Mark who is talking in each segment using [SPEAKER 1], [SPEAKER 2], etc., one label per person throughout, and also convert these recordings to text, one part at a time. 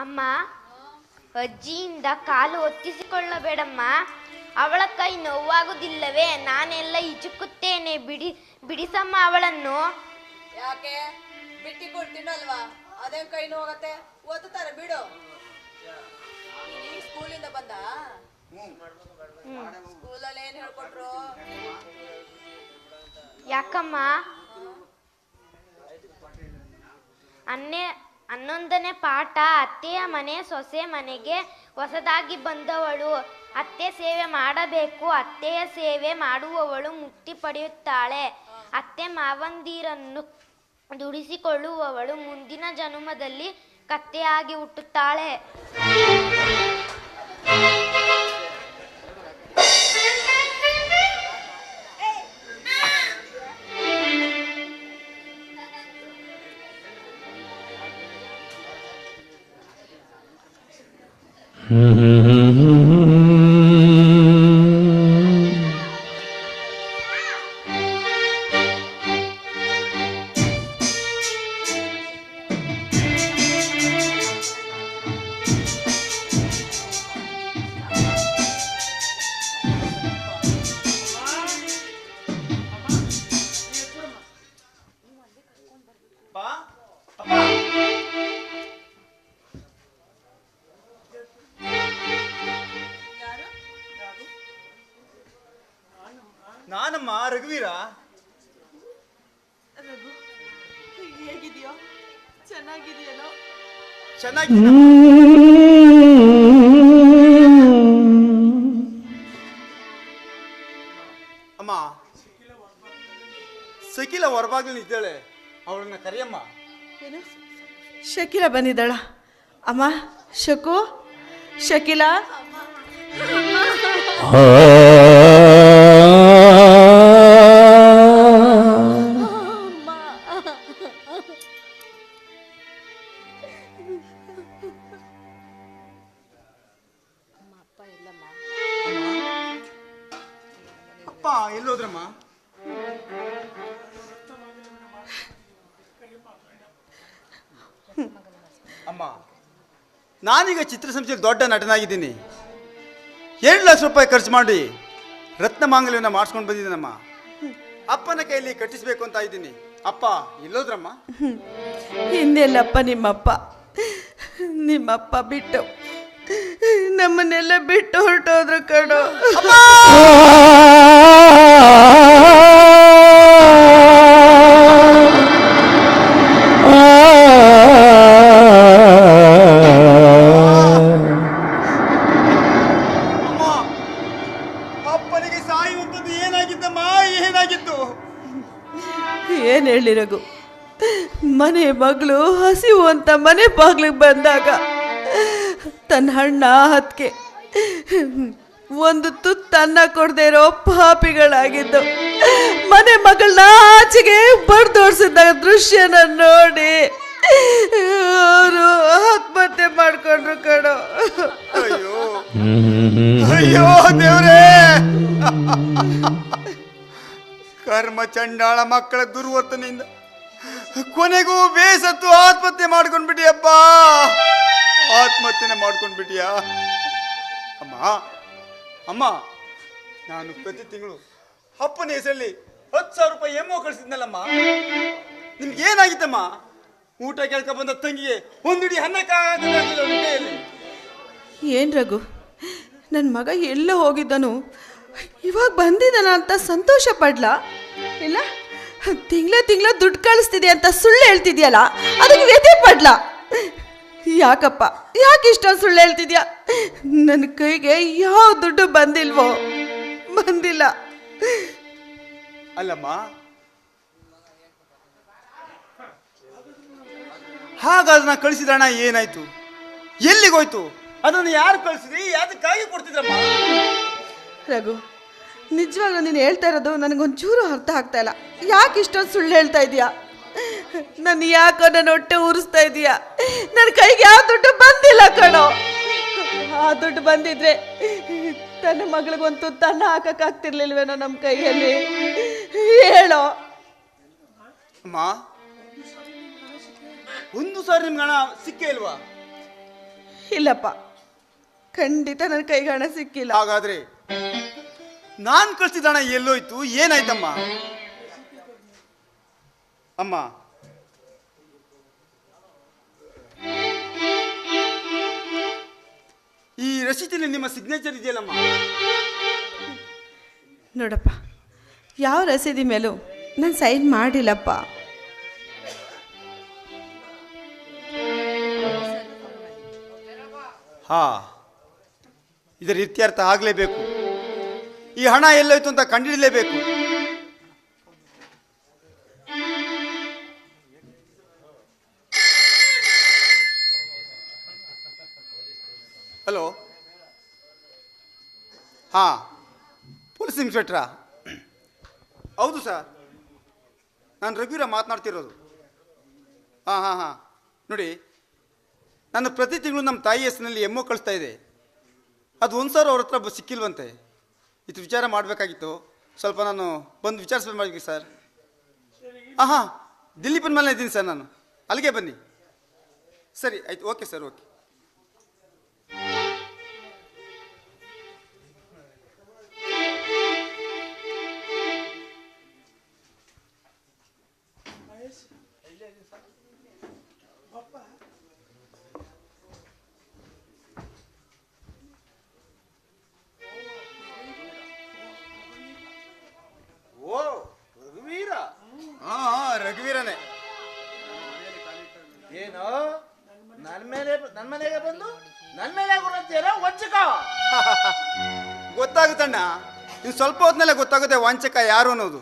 [SPEAKER 1] ಅಮ್ಮ, ಅಜ್ಜಿಯಿಂದ ಕಾಲು ಒತ್ತಿಸಿಕೊಳ್ಳಬೇಡಮ್ಮ. ಅವಳ ಕೈ ನೋವಾಗುವುದಿಲ್ಲವೇ? ನಾನೆಲ್ಲ ಇಚುಕುತ್ತೇನೆ. ಬಿಡಿಸಮ್ಮ ಅವಳನ್ನು.
[SPEAKER 2] ಯಾಕೆ ಬಿಟ್ಟಿಕೊಡ್ತೀನಲ್ವಾ? ಅದೇ ಕೈ ನೋವಾಗತ್ತೆ, ಒತ್ತುತ್ತಾರೆ ಬಿಡು. ಈಗ ಸ್ಕೂಲಿಂದ ಬಂದ? ಸ್ಕೂಲಲ್ಲಿ ಏನ್ ಹೇಳ್ಕೊಟ್ರು?
[SPEAKER 1] ಯಾಕಮ್ಮ? 11ನೇ ಪಾಠ. ಅತ್ತೆಯ ಮನೆ ಸೊಸೆ ಮನೆಗೆ ಹೊಸದಾಗಿ ಬಂದವಳು. ಅತ್ತೆ ಸೇವೆ ಮಾಡಬೇಕು. ಅತ್ತೆಯ ಸೇವೆ ಮಾಡುವವಳು ಮುಕ್ತಿ ಪಡೆಯುತ್ತಾಳೆ. ಅತ್ತೆ ಮಾವಂದಿರನ್ನು ದುಡಿಸಿಕೊಳ್ಳುವವಳು ಮುಂದಿನ ಜನ್ಮದಲ್ಲಿ ಕತ್ತೆಯಾಗಿ ಹುಟ್ಟುತ್ತಾಳೆ.
[SPEAKER 3] ನಾನಮ್ಮ, ರಘುವೀರ.
[SPEAKER 2] ರಘು, ಹೇಗಿದೆಯೋ? ಚೆನ್ನಾಗಿದೆಯೇನೋ?
[SPEAKER 3] ಚೆನ್ನಾಗಿದ್ದೀನ ಅಮ್ಮ. ಸಕಿಲ ಹೊರಬಾಗ್ಲಿ ಇದ್ದಾಳೆ, ಅವಳನ್ನ ಕರಿಯಮ್ಮ.
[SPEAKER 2] ಏನು? ಶಕಿಲ ಬಂದಿದ್ದಾಳ? ಅಮ್ಮ, ಶಕು, ಶಕಿಲ.
[SPEAKER 3] ಅಪ್ಪ ಎಲ್ಲೋದ್ರಮ್ಮ? ಅಮ್ಮ, ನಾನೀಗ ಚಿತ್ರಸಂಸ್ಥೆಯಲ್ಲಿ ದೊಡ್ಡ ನಟನಾಗಿದ್ದೀನಿ. 2 ಲಕ್ಷ ರೂಪಾಯಿ ಖರ್ಚು ಮಾಡಿ ರತ್ನ ಮಾಂಗಲ್ಯವನ್ನು ಮಾಡಿಸ್ಕೊಂಡು ಬಂದಿದ್ದೀನಮ್ಮ. ಅಪ್ಪನ ಕೈಯಲ್ಲಿ ಕಟ್ಟಿಸ್ಬೇಕು ಅಂತ ಇದ್ದೀನಿ. ಅಪ್ಪ ಎಲ್ಲೋದ್ರಮ್ಮ?
[SPEAKER 2] ಹಿಂದೆಲ್ಲಪ್ಪ ನಿಮ್ಮಪ್ಪ ಬಿಟ್ಟು ನಮ್ಮನ್ನೆಲ್ಲ ಬಿಟ್ಟು ಹೊರಟೋದ್ರು ಕಣೋ.
[SPEAKER 3] ಅಪ್ಪನಿಗೆ ಸಾಯುವಂಥದ್ದು ಏನಾಗಿದ್ದಮ್ಮ? ಏನಾಗಿತ್ತು?
[SPEAKER 2] ಏನ್ ಹೇಳಿ ರಘು, ಮನೆ ಮಗಳು ಹಸಿವು ಅಂತ ಮನೆ ಬಾಗ್ಲಿಗೆ ಬಂದಾಗ ತನ್ನ ಹಣ್ಣ ಹತ್ಕೆ ಒಂದು ತುತ್ತನ್ನ ಕೊಡದೆ ಇರೋ ಪಾಪಿಗಳಾಗಿದ್ದು ಮನೆ ಮಗಳನ್ನ ಆಚೆಗೆ ಬಡ್ದೋಡ್ಸಿದ ದೃಶ್ಯನ ನೋಡಿ ಅವರು ಆತ್ಮಹತ್ಯೆ ಮಾಡ್ಕೊಂಡ್ರು ಕಣೋ.
[SPEAKER 3] ಅಯ್ಯೋ ಅಯ್ಯೋ ದೇವ್ರೇ, ಕರ್ಮ ಚಂಡಾಳ ಮಕ್ಕಳ ದುರ್ವರ್ತನೆಯಿಂದ ಕೊನೆಗೂ ಬೇಸತ್ತು ಆತ್ಮಹತ್ಯೆ ಮಾಡ್ಕೊಂಡ್ಬಿಟ್ಟಿಯಪ್ಪ. ಆತ್ಮಹತ್ಯೆನೆ ಮಾಡ್ಕೊಂಡ್ಬಿಟ್ಟಿಯಾ ಅಮ್ಮ? ಅಮ್ಮ, ನಾನು ಪ್ರತಿ ತಿಂಗಳು ಅಪ್ಪನ ಹೆಸರಲ್ಲಿ 10,000 ರೂಪಾಯಿ ಎಮ್ಮೋ ಕಳಿಸಿದ್ನಲ್ಲಮ್ಮ. ನಿಮ್ಗೆ ಏನಾಗಿತ್ತಮ್ಮ? ಊಟ ಕೇಳ್ಕೊ ಬಂದ ತಂಗಿಗೆ ಒಂದಿಡಿ ಅನ್ನಕ್ಕಾಗಲಿ.
[SPEAKER 2] ಏನ್ ರಘು, ನನ್ನ ಮಗ ಎಲ್ಲೋ ಹೋಗಿದ್ದನು, ಇವಾಗ ಬಂದಿದ್ದಾನ ಅಂತ ಸಂತೋಷ ಪಡ್ಲಾ? ಇಲ್ಲ ತಿಂಗಳ ದುಡ್ಡು ಕಳಿಸ್ತಿದೆ ಅಂತ ಸುಳ್ಳು ಹೇಳ್ತಿದ್ಯಲ್ಲ, ಅದಕ್ಕೆ ವ್ಯಥೆ ಪಡ್ಲಾ? ಯಾಕಪ್ಪ, ಯಾಕೆ ಇಷ್ಟೊಂದು ಸುಳ್ಳು ಹೇಳ್ತಿದ್ಯಾ? ನನ್ನ ಕೈಗೆ ಯಾವ ದುಡ್ಡು ಬಂದಿಲ್ಲ.
[SPEAKER 3] ಅಲ್ಲಮ್ಮ, ಹಾಗಾದ್ರೆ ನಾ ಕಳಿಸಿದ ಹಣ ಏನಾಯ್ತು? ಎಲ್ಲಿಗೋಯ್ತು? ಅದನ್ನು ಯಾರು ಕಳಿಸಿದ್ರಿ? ಯಾತಕ್ಕಾಗಿ ಕೊಡ್ತಿದ್ರಮ್ಮ?
[SPEAKER 2] ರಘು, ನಿಜವಾಗ್ಲೂ ನೀನು ಹೇಳ್ತಾ ಇರೋದು ನನಗೊಂಚೂರು ಅರ್ಥ ಆಗ್ತಾ ಇಲ್ಲ. ಯಾಕೆ ಇಷ್ಟೊಂದು ಸುಳ್ಳು ಹೇಳ್ತಾ ಇದೀಯಾ? ನಾನು ಯಾಕೋ ನನ್ನ ಹೊಟ್ಟೆ ಉರಿಸ್ತಾ ಇದೀಯಾ? ನನ್ನ ಕೈಗೆ ಯಾವ ದುಡ್ಡು ಬಂದಿಲ್ಲ ಕಣೋ. ಆ ದುಡ್ಡು ಬಂದಿದ್ರೆ ತನ್ನ ಮಗಳಿಗಂತೂ ತನ್ನ ಹಾಕಕ್ಕಾಗ್ತಿರ್ಲಿಲ್ವೇನೋ ನಮ್ಮ ಕೈಯಲ್ಲಿ. ಹೇಳೋ
[SPEAKER 3] ಅಮ್ಮ, ಒಂದು ಸಾರಿ ನಿಮ್ಗೆ ಹಣ ಸಿಕ್ಕೇ ಇಲ್ವಾ?
[SPEAKER 2] ಇಲ್ಲಪ್ಪ, ಖಂಡಿತ ನನ್ನ ಕೈಗೆ ಹಣ ಸಿಕ್ಕಿಲ್ಲ.
[SPEAKER 3] ಹಾಗಾದ್ರೆ ನಾನು ಕಳ್ಸಿದ ಹಣ ಎಲ್ಲೋಯ್ತು? ಏನಾಯ್ತಮ್ಮ? ಅಮ್ಮ, ಈ ರಸೀತಿಲಿ ನಿಮ್ಮ ಸಿಗ್ನೇಚರ್ ಇದೆಯಲ್ಲಮ್ಮ?
[SPEAKER 2] ನೋಡಪ್ಪ, ಯಾವ ರಸೀದಿ ಮೇಲೂ ನಾನು ಸೈನ್ ಮಾಡಿಲ್ಲಪ್ಪ.
[SPEAKER 3] ಹಾ, ಇದರ ಇತ್ಯರ್ಥ ಆಗಲೇಬೇಕು. ಈ ಹಣ ಎಲ್ಲೋಯ್ತು ಅಂತ ಕಂಡುಹಿಡಲೇಬೇಕು. ಹಲೋ, ಹಾ, ಪೊಲೀಸ್ ಇನ್ಸ್ಪೆಕ್ಟ್ರಾ? ಹೌದು ಸರ್, ನಾನು ರಘುವೀರ ಮಾತನಾಡ್ತಿರೋದು. ಹಾಂ ಹಾಂ ಹಾಂ, ನೋಡಿ, ನಾನು ಪ್ರತಿ ತಿಂಗಳು ನಮ್ಮ ತಾಯಿ ಹೆಸರಿನಲ್ಲಿ ಎಮ್ಮೋ ಕಳಿಸ್ತಾ ಇದೆ. ಅದು ಒಂದು ಸಾವಿರ ಅವ್ರ ಹತ್ರ ಸಿಕ್ಕಿಲ್ವಂತೆ. ಇದು ವಿಚಾರ ಮಾಡಬೇಕಾಗಿತ್ತು. ಸ್ವಲ್ಪ ನಾನು ಬಂದು ವಿಚಾರಿಸ್ಬೇಕು ಸರ್. ಹಾಂ ಹಾಂ, ದಿಲ್ಲಿ ಬಂದ ಮೇಲೆ ಇದ್ದೀನಿ ಸರ್, ನಾನು ಅಲ್ಲಿಗೆ ಬನ್ನಿ. ಸರಿ ಆಯ್ತು, ಓಕೆ ಸರ್, ಓಕೆ.
[SPEAKER 4] ಓ ರಘುವೀರ,
[SPEAKER 3] ಹಾಂ ಹಾಂ, ರಘುವೀರನೇ.
[SPEAKER 4] ಏನು ನನ್ನ ಮನೆಗೆ ಬಂದು ನನ್ನ ಮೇಲೆ ಗುಣಂತೀರ ವಂಚಕ?
[SPEAKER 3] ಗೊತ್ತಾಗುತ್ತಣ್ಣ, ಇನ್ನು ಸ್ವಲ್ಪ ಹೊತ್ತಿನಲ್ಲೇ ಗೊತ್ತಾಗುತ್ತೆ ವಂಚಕ ಯಾರು ಅನ್ನೋದು.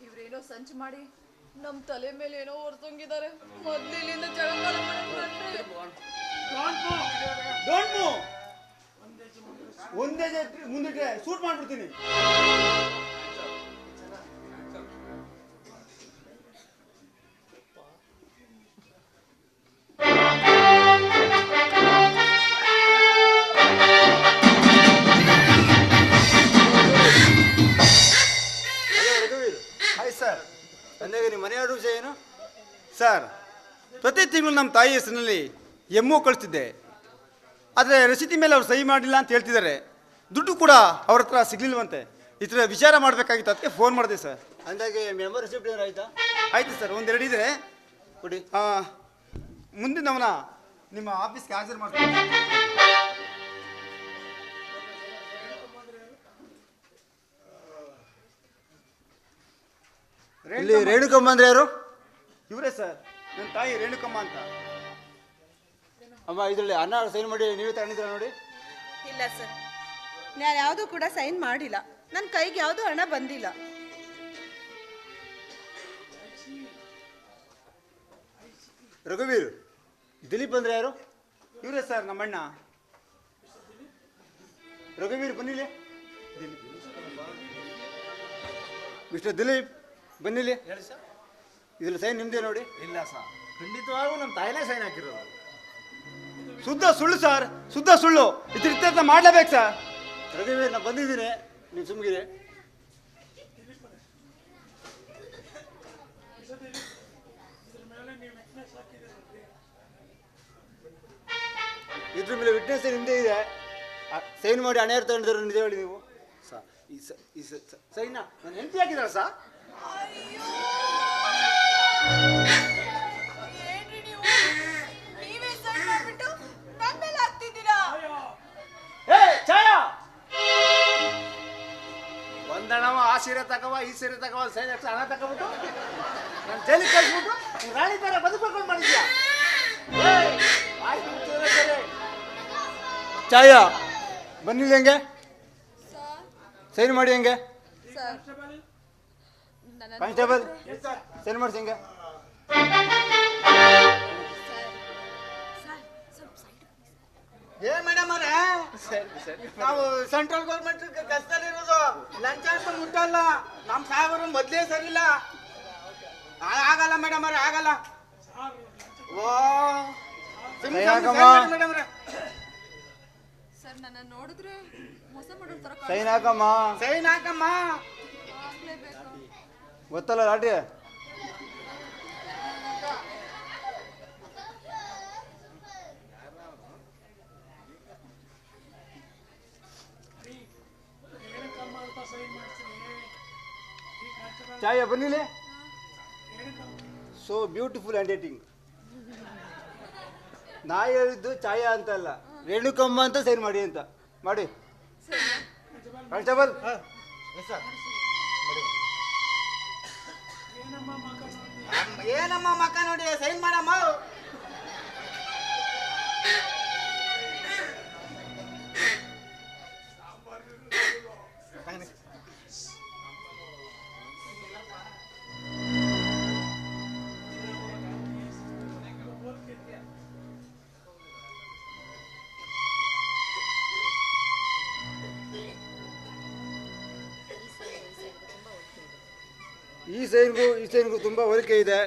[SPEAKER 5] ಇವ್ರೇನೋ ಸಂಚು ಮಾಡಿ ನಮ್ ತಲೆ ಮೇಲೆ ಏನೋ ಹೊರತಂಗಿದ್ದಾರೆ. ಮೊದ್ಲಿನಿಂದ ಜಗಳ
[SPEAKER 3] ಡೋಂಟ್ ಮೂವ್. ಒಂದೇ ಮುಂದಿಟ್ರೆ ಶೂಟ್ ಮಾಡ್ಬಿಡ್ತೀನಿ. ಹಾಯ್ ಸರ್,
[SPEAKER 4] ನನಗೆ ನಿಮ್ಮ ಮನೆಯ ವಿಷಯ ಏನು?
[SPEAKER 3] ಸರ್, ಪ್ರತಿ ತಿಂಗಳು ನಮ್ಮ ತಾಯಿ ಹೆಸರಿನಲ್ಲಿ ಎಮ್ಮು ಕಳಿಸ್ತಿದ್ದೆ. ಆದರೆ ರಸೀದಿ ಮೇಲೆ ಅವ್ರು ಸಹಿ ಮಾಡಿಲ್ಲ ಅಂತ ಹೇಳ್ತಿದ್ದಾರೆ. ದುಡ್ಡು ಕೂಡ ಅವ್ರ ಹತ್ರ ಸಿಗ್ಲಿಲ್ವಂತೆ. ಈ ಥರ ವಿಚಾರ ಮಾಡಬೇಕಾಗಿತ್ತು, ಅದಕ್ಕೆ ಫೋನ್ ಮಾಡಿದೆ ಸರ್.
[SPEAKER 4] ಅಂದಾಗೆ ಮೆಂಬರ್ ರಿಸಿಪ್ಟ್ ಏನಾರು ಆಯ್ತಾ?
[SPEAKER 3] ಆಯ್ತು ಸರ್, ಒಂದೆರಡು ಇದೆ
[SPEAKER 4] ಕೊಡಿ.
[SPEAKER 3] ಮುಂದಿನವನ ನಿಮ್ಮ ಆಫೀಸ್ಗೆ ಹಾಜರು ಮಾಡ್ತೀನಿ.
[SPEAKER 4] ಇಲ್ಲಿ ರೇಣುಕಮ್ಮ ಅಂದ್ರೆ ಯಾರು?
[SPEAKER 3] ಇವರೇ ಸರ್, ನನ್ನ ತಾಯಿ ರೇಣುಕಮ್ಮ ಅಂತ.
[SPEAKER 4] ಅಮ್ಮ, ಇದರಲ್ಲಿ ಅನ್ನ ಸೈನ್ ಮಾಡಿ ನೀವೇ ತಗೊಂಡಿದ್ರ ನೋಡಿ.
[SPEAKER 2] ಇಲ್ಲ ಸರ್, ನಾನು ಯಾವುದೂ ಕೂಡ ಸೈನ್ ಮಾಡಿಲ್ಲ. ನನ್ನ ಕೈಗೆ ಯಾವುದೂ ಹಣ ಬಂದಿಲ್ಲ.
[SPEAKER 4] ರಘುವೀರ್, ದಿಲೀಪ್ ಅಂದ್ರೆ ಯಾರು?
[SPEAKER 3] ಇವರೇ ಸರ್, ನಮ್ಮಣ್ಣ.
[SPEAKER 4] ರಘುವೀರ್ ಬನ್ನಿಲಿ. ಮಿಸ್ಟರ್ ದಿಲೀಪ್ ಬನ್ನಿಲಿ.
[SPEAKER 3] ಹೇಳಿ ಸರ್.
[SPEAKER 4] ಇದ್ರಲ್ಲಿ ಸೈನ್ ನಿಮ್ದೇ ನೋಡಿ.
[SPEAKER 3] ಇಲ್ಲ ಸರ್,
[SPEAKER 4] ಖಂಡಿತವಾಗೂ ನಮ್ಮ ತಾಯಿನೇ ಸೈನ್ ಹಾಕಿರೋದು.
[SPEAKER 3] ಶುದ್ಧ ಸುಳ್ಳು ಸರ್, ಶುದ್ಧ ಸುಳ್ಳು. ಇದ್ರ ಇತ್ಯರ್ಥ ಮಾಡಲೇಬೇಕು ಸರ್.
[SPEAKER 4] ರಘುವೀರ್, ನಾನು ಬಂದಿದ್ದೀನಿ, ನೀವು ಸುಮ್ಗಿರಿ. ಇದ್ರ ಮೇಲೆ ವಿಟ್ನೆಸ್ ನಿಮ್ದೇ ಇದೆ. ಸೈನ್ ಮಾಡಿ ಹಣೆ ತಗೊಂಡಿದ್ರು ನಿಜ ಹೇಳಿ ನೀವು. ಸೈನ ನಾನು ಹೆಂಡತಿ ಹಾಕಿದಾರ ಸಾ? ಒಂದಣವ ಆ ಸೀರೆ ತಗವ, ಈ ಸೀರೆ ತಗವ, ಸೈನ್ ಹಾಕ್ಸಿ ಹಣ ತಗೊಬಿಟ್ಟು ನಾನು ಜೈಲಿಗೆ ಕಳಿಸ್ಬಿಟ್ಟು ನೀನು ರಾಣಿ ತರ ಬದುಕಬೇಕು ಮಾಡಿದ್ಯಾ? ಚಾಯ ಬನ್ನಿಲ್ಲ ಹೆಂಗೆ ಸೈನ್ ಮಾಡಿ ಹೆಂಗೆ? ಕಾನ್ಸ್ಟೇಬಲ್ ಸೈನ್ ಮಾಡಿಸಿ ಹೆಂಗೆ? ಏನ್ ಮೇಡಮ್ ಅವ್ರೆ, ನಾವು ಸೆಂಟ್ರಲ್ ಗೌರ್ಮೆಂಟ್ ಕೆಲಸದಲ್ಲಿರೋದು, ಲಂಚ ಅಂತ ಮುಟ್ಟಲ್ಲ. ನಮ್ಮ ಸಾಹೇಬರು ಮೊದ್ಲೇ ಸರಿಲ್ಲ. ಆಗಲ್ಲ ಮೇಡಮ್ ಅವ್ರೆ, ಆಗಲ್ಲ. ಓ ಮೇಡಮ್ ಅವ್ರೆ,
[SPEAKER 5] ಸರ್ ನನ್ನ ನೋಡಿದ್ರೆ ಮೋಸ ಮಾಡೋರ್ ತರ
[SPEAKER 3] ಸೈನ್ ಹಾಕಮ್ಮ.
[SPEAKER 4] ಸೈನ್ ಹಾಕಮ್ಮ.
[SPEAKER 5] ಕಾಣಿಸ್ಲೇಬೇಕಾ?
[SPEAKER 3] ಗೊತ್ತಲ್ಲ ಲಾಟಿ. ಚಾಯ ಬನ್ನಿಲೆ. So beautiful handwriting. ನಾ ಹೇಳಿದ್ದು ಛಾಯ ಅಂತ ಅಲ್ಲ, ರೇಣುಕಮ್ಮ ಅಂತ ಸೈನ್ ಮಾಡಿ ಅಂತ. ಮಾಡಿ ಕಾನ್ಸ್ಟೇಬಲ್.
[SPEAKER 4] ಏನಮ್ಮ ಮಕ್ಕ ನೋಡಿ ಸೈನ್ ಮಾಡಮ್ಮ.
[SPEAKER 3] ಈ ಸೈನ್ಗೂ ತುಂಬಾ ಹೋಲಿಕೆ ಇದೆ.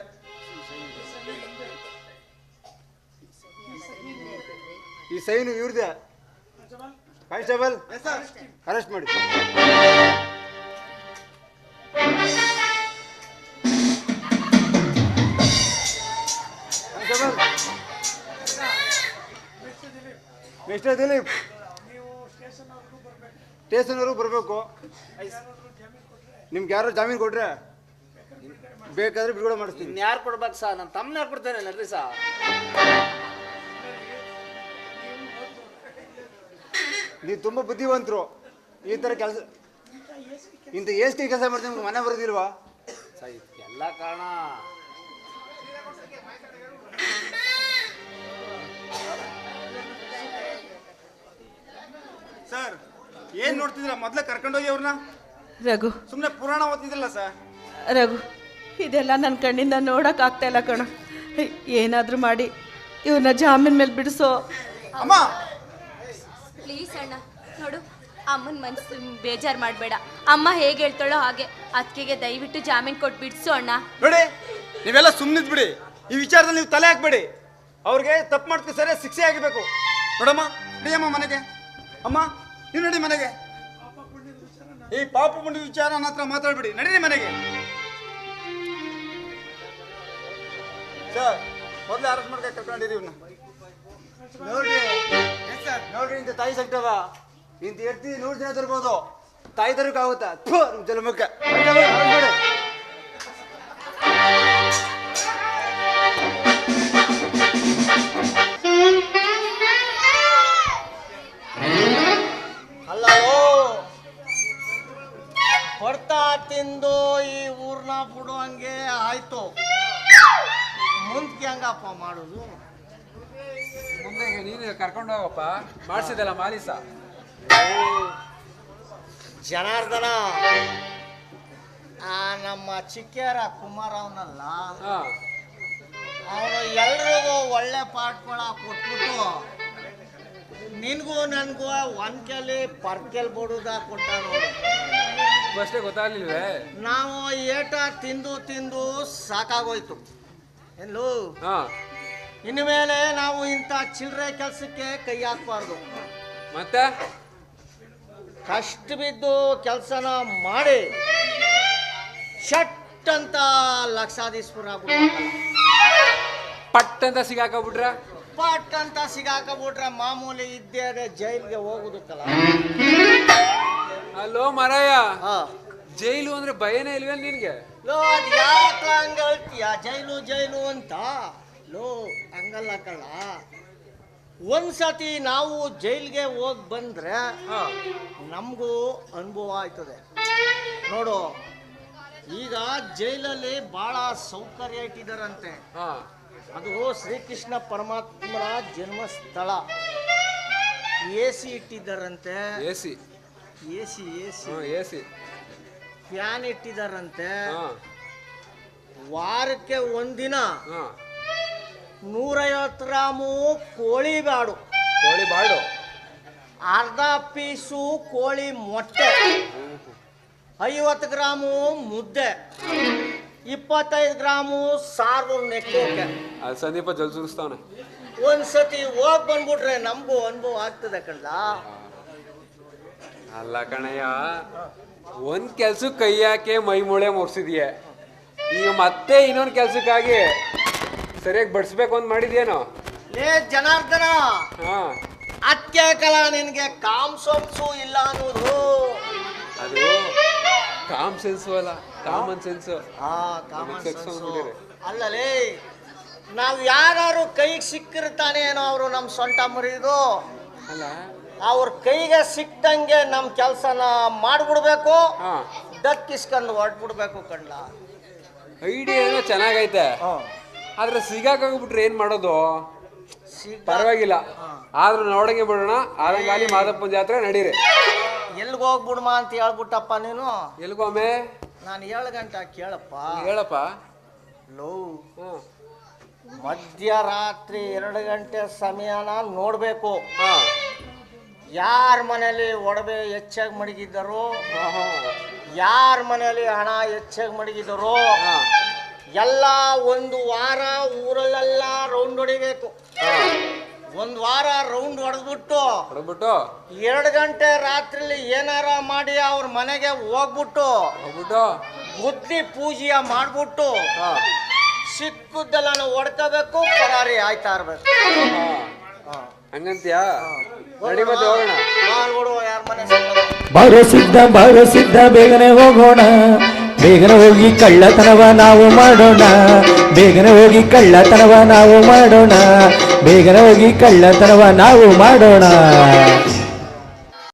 [SPEAKER 3] ಈ ಸೈನು ಇವ್ರದೆ. ಕಾನ್ಸ್ಟೇಬಲ್ ಅರೆಸ್ಟ್ ಮಾಡಿ. ಕಾನ್ಸ್ಟೇಬಲ್ ಮಿಸ್ಟರ್ ದಿಲೀಪ್, ಸ್ಟೇಷನ್ವರೆಗೂ ಬರಬೇಕು. ನಿಮ್ಗೆ ಯಾರು ಜಾಮೀನು ಕೊಟ್ರೆ ಬೇಕಾದ್ರೆ ಬಿಡುಗಡೆ ಮಾಡಿಸ್ತೀನಿ.
[SPEAKER 4] ಯಾರು ಕೊಡ್ಬೇಕು ಸಾ? ನಾನು ತಮ್ಮನ ಕೊಡ್ತೇನೆ ನಡ್ರಿ ಸಾ.
[SPEAKER 3] ನೀವು ತುಂಬ ಬುದ್ಧಿವಂತರು. ಈ ಥರ ಕೆಲಸ, ಇಂಥ ಎಷ್ಟು ಕೆಲಸ ಮಾಡ್ತೀವಿ, ನಿಮ್ಗೆ ಮನೆ ಬರೋದಿಲ್ವಾ?
[SPEAKER 4] ಎಲ್ಲ ಕಾರಣ
[SPEAKER 3] ಸರ್. ಏನು ನೋಡ್ತಿದ್ದೀರಾ? ಮೊದಲೇ ಕರ್ಕೊಂಡೋಗಿ ಅವ್ರನ್ನ.
[SPEAKER 2] ರಘು,
[SPEAKER 3] ಸುಮ್ಮನೆ ಪುರಾಣ ಓದ್ತಿದ್ರಲ್ಲ ಸರ್.
[SPEAKER 2] ರಘು, ಇದೆಲ್ಲ ನನ್ನ ಕಣ್ಣಿಂದ ನೋಡೋಕ್ಕಾಗ್ತಾ ಇಲ್ಲ ಕಣ. ಏನಾದರೂ ಮಾಡಿ ಇವ್ರನ್ನ ಜಾಮೀನ್ ಮೇಲೆ ಬಿಡಿಸೋ.
[SPEAKER 3] ಅಮ್ಮ
[SPEAKER 6] ಪ್ಲೀಸ್ ಅಣ್ಣ, ನೋಡು ಅಮ್ಮನ ಮನಸ್ಸು ಬೇಜಾರು ಮಾಡಬೇಡ. ಅಮ್ಮ ಹೇಗೆ ಹೇಳ್ತಾಳೋ ಹಾಗೆ ಅದಕ್ಕೆ ದಯವಿಟ್ಟು ಜಾಮೀನು ಕೊಟ್ಟು ಬಿಡಿಸು ಅಣ್ಣ.
[SPEAKER 3] ನೋಡಿ, ನೀವೆಲ್ಲ ಸುಮ್ಮನಿದ್ ಬಿಡಿ. ಈ ವಿಚಾರದಲ್ಲಿ ನೀವು ತಲೆ ಹಾಕ್ಬೇಡಿ. ಅವ್ರಿಗೆ ತಪ್ಪು ಮಾಡ್ತೀವಿ ಸರಿ, ಶಿಕ್ಷೆ ಆಗಬೇಕು. ನೋಡಮ್ಮ, ನಡಿಯಮ್ಮ ಮನೆಗೆ. ಅಮ್ಮ ನೀವು ನಡಿ ಮನೆಗೆ. ಈ ಪಾಪ ಪುಣ್ಯದ ವಿಚಾರ ನನ್ನ ಹತ್ರ ಮಾತಾಡ್ಬಿಡಿ. ನಡೀರಿ ಮನೆಗೆ. ಸರ್, ಮೊದಲೇ ಅರೆಸ್ಟ್ ಮಾಡ್ಕೊಂಡು ಕರ್ಕೊಂಡಿರಿ ಇವ್ನ. ನೋಡ್ರಿ ನೋಡ್ರಿ, ಇಂಥ ತಾಯಿ ಸಂಕಟವ ಇಂಥ ಎತ್ತಿ 100 ಜನ ತರ್ಬೋದು. ತಾಯಿ ತರಕಾಗುತ್ತಾ? ನಿಮ್ಮ ಜಲಮಕ್ಕ
[SPEAKER 4] ಅಲ್ಲೋ, ಹೊಡ್ತಾ ತಿಂದು ಈ ಊರ್ನ ಬಿಡುವಂಗೆ ಆಯ್ತು. ಮುಂದಕ್ಕೆ ಹೆಂಗಪ್ಪ ಮಾಡೋದು?
[SPEAKER 7] ಮುಂದೆ ನೀನು ಕರ್ಕೊಂಡು ಹೋಗಪ್ಪ, ಮಾಡಿಸಿದಲ್ಲ ಮಾಲೀಸ.
[SPEAKER 4] ಜನಾರ್ದನ, ನಮ್ಮ ಚಿಕ್ಕೇರ ಕುಮಾರ್ ಅವನಲ್ಲ, ಅವನು ಎಲ್ರಿಗೂ ಒಳ್ಳೆ ಪಾಠಗಳ ಕೊಟ್ಬಿಟ್ಟು ನಿನ್ಗೂ ನನ್ಗೂ ಒಂದ್ಕೆಲಿ ಪರ್ಕೆಲ್ ಬಿಡುದ ಕೊಟ್ಟ ನೋಡು.
[SPEAKER 7] ಫಸ್ಟೇ ಗೊತ್ತಾಗ್ಲಿಲ್ವೇ?
[SPEAKER 4] ನಾವು ಏಟ ತಿಂದು ತಿಂದು ಸಾಕಾಗೋಯ್ತು. ಎಲ್ಲೂ ಇನ್ನು ಮೇಲೆ ನಾವು ಇಂಥ ಚಿಲ್ಲರೆ ಕೆಲಸಕ್ಕೆ ಕೈ ಹಾಕಬಾರ್ದು.
[SPEAKER 7] ಮತ್ತೆ
[SPEAKER 4] ಕಷ್ಟ ಬಿದ್ದು ಕೆಲಸನ ಮಾಡಿ ಶಟ್ ಅಂತ ಲಕ್ಷಾಧೀಶ್ವರ
[SPEAKER 7] ಪಟ್ ಅಂತ ಸಿಗಾಕಬಿಟ್ರ,
[SPEAKER 4] ಪಟ್ ಅಂತ ಸಿಗಾಕಬಿಟ್ರೆ ಮಾಮೂಲಿ ಇದ್ದೇ ಅದೇ ಜೈಲ್ಗೆ ಹೋಗುದಕ್ಕಲ್ಲ.
[SPEAKER 7] ಅಲ್ಲೋ ಮರಾಯ,
[SPEAKER 4] ಹಾ,
[SPEAKER 7] ಜೈಲು ಅಂದ್ರೆ ಭಯನೇ ಇಲ್ವೇ ನಿನ್ಗೆ?
[SPEAKER 4] ಲೋ, ಅದ್ ಯಾಕೆ ಹಂಗ ಹೇಳ್ತೀಯ? ಜೈಲು ಜೈಲು ಅಂತ. ಲೋ, ಹಂಗಲ್ಲ ಕಳ್ಳ. ಒಂದ್ಸತಿ ನಾವು ಜೈಲ್ಗೆ ಹೋಗಿ ಬಂದ್ರೆ ನಮಗೂ ಅನುಭವ ಆಯ್ತದೆ. ನೋಡು, ಈಗ ಜೈಲಲ್ಲಿ ಬಹಳ ಸೌಕರ್ಯ ಇಟ್ಟಿದಾರಂತೆ. ಅದು Shrikrishna ಪರಮಾತ್ಮರ ಜನ್ಮಸ್ಥಳ. AC ಇಟ್ಟಿದ್ದಾರಂತೆ.
[SPEAKER 7] AC
[SPEAKER 4] AC
[SPEAKER 7] AC
[SPEAKER 4] fan ಇಟ್ಟಿದ್ದಾರಂತೆ. ವಾರಕ್ಕೆ ಒಂದಿನ
[SPEAKER 7] ಹಾ
[SPEAKER 4] 150 ಗ್ರಾಮು ಕೋಳಿ ಬಾಡು,
[SPEAKER 7] ಕೋಳಿ ಬಾಡು,
[SPEAKER 4] ಅರ್ಧ ಪೀಸು ಕೋಳಿ ಮೊಟ್ಟೆ, 50 ಗ್ರಾಮು ಮುದ್ದೆ, 25 ಗ್ರಾಮು ಸಾರು ನೆಕ್ಕೋಕೆ.
[SPEAKER 7] ಅದು ಸಂದೀಪ ಜಲ್ ಸುರಿಸ್ತಾವನೆ.
[SPEAKER 4] ಒಂದ್ಸತಿ ಹೋಗ್ ಬಂದ್ಬಿಟ್ರೆ ನಮಗೂ ಅನುಭವ ಆಗ್ತದೆ ಕಣ್ಲ.
[SPEAKER 7] ಅಲ್ಲ ಕಣಯ್ಯ, ಒಂದ್ ಕೆಲ್ಸಕ್ಕೆ ಕೈ ಹಾಕಿ ಮೈ ಮೂಳೆ ಮುರ್ಸಿದ್ಯೆ, ಈಗ ಮತ್ತೆ ಇನ್ನೊಂದ್ ಕೆಲ್ಸಕ್ಕಾಗಿ ಸರಿಯಾಗಿ ಬಡಿಸ್ಬೇಕು ಅಂತ ಮಾಡಿದ್ಯೇನೋ?
[SPEAKER 4] ಲೇ ಜನಾರ್ದನ,
[SPEAKER 7] ಹಾ
[SPEAKER 4] ಅದ್ಕೆ ಕಲ ನಿನ್ಗೆ ಕಾಮ್ಸೊಂಸು ಇಲ್ಲ ಅನ್ನೋದು.
[SPEAKER 7] ಅದು ಕಾಮ್ ಸೆನ್ಸು ಅಲ್ಲ, ಕಾಮನ್ ಸೆನ್ಸು.
[SPEAKER 4] ಅಲ್ಲಲೇ, ನಾವ್ ಯಾರು ಕೈಗೆ ಸಿಕ್ಕಿರ್ತಾನೆ ಏನೋ ಅವರು ನಮ್ ಸೊಂಟ ಮುರಿದು,
[SPEAKER 7] ಅಲ್ಲ
[SPEAKER 4] ಅವ್ರ ಕೈಗೆ ಸಿಕ್ತಂಗೆ ನಮ್ ಕೆಲ್ಸನ ಮಾಡ್ಬಿಡ್ಬೇಕು,
[SPEAKER 7] ಹಾ
[SPEAKER 4] ದಕ್ಕಿಸ್ಕೊಂಡು ಹೊಡ್ಬಿಡ್ಬೇಕು ಕಣ್ಲ.
[SPEAKER 7] ಐಡಿಯಾ ಏನೋ ಚೆನ್ನಾಗೈತೆ, ಆದ್ರೆ ಸಿಗಾಕೋಗ್ಬಿಟ್ರೆ ಏನ್ ಮಾಡೋದು? ಪರವಾಗಿಲ್ಲ, ಆದ್ರೂ ನೋಡಂಗೆ ಬಿಡೋಣ. ಆದಂಗಾಲಿ ಮಾದಪ್ಪನ ಜಾತ್ರೆ ನಡೀರಿ.
[SPEAKER 4] ಎಲ್ಗ ಹೋಗ್ಬಿಡ್ಮ ಅಂತ ಹೇಳ್ಬಿಟ್ಟಪ್ಪ ನೀನು.
[SPEAKER 7] ಎಲ್ಗೊಮ್ಮೆ
[SPEAKER 4] ನಾನು 7 ಗಂಟೆ ಕೇಳಪ್ಪ.
[SPEAKER 7] ಹೇಳಪ್ಪ.
[SPEAKER 4] ಲೋ, ಮಧ್ಯರಾತ್ರಿ 2 ಗಂಟೆ ಸಮಯನ ನೋಡ್ಬೇಕು.
[SPEAKER 7] ಹಾ
[SPEAKER 4] ಯಾರ ಮನೇಲಿ ಒಡವೆ ಹೆಚ್ಚಾಗಿ ಮಡಗಿದ್ದಾರೋ, ಯಾರ ಮನೇಲಿ ಹಣ ಹೆಚ್ಚಾಗಿ ಮಡಗಿದ್ದಾರೋ ಎಲ್ಲ ಒಂದು ವಾರ ಊರಲ್ಲೆಲ್ಲ ರೌಂಡ್ ಹೊಡಿಬೇಕು. 1 ವಾರ ರೌಂಡ್ ಹೊಡೆದ್ಬಿಟ್ಟು 2 ಗಂಟೆ ರಾತ್ರಿಲಿ ಏನಾರ ಮಾಡಿ ಅವ್ರ ಮನೆಗೆ ಹೋಗ್ಬಿಟ್ಟು ಬುದ್ಧಿ ಪೂಜೆಯ ಮಾಡ್ಬಿಟ್ಟು ಸಿಕ್ಕುದ್ದೆಲ್ಲ ನಾವು ಹೊಡ್ಕೋಬೇಕು, ಪರಾರಿ ಆಯ್ತಾ ಇರ್ಬೇಕು.
[SPEAKER 7] ಹಂಗಂತ್ಯಾ? ನಡಿ ಮತ್ತೆ ಹೋಗೋಣ.
[SPEAKER 4] ಯಾರ ಮನೆ
[SPEAKER 8] ಬಾರೋ ಸಿದ್ಧ ಬೇಗನೆ ಹೋಗೋಣ, ಬೇಗನೆ ಹೋಗಿ ಕಳ್ಳತನವ ನಾವು ಮಾಡೋಣ, ಬೇಗನೆ ಹೋಗಿ ಕಳ್ಳತನವ ನಾವು ಮಾಡೋಣ, ಬೇಗನೆ ಹೋಗಿ ಕಳ್ಳತನವ ನಾವು ಮಾಡೋಣ.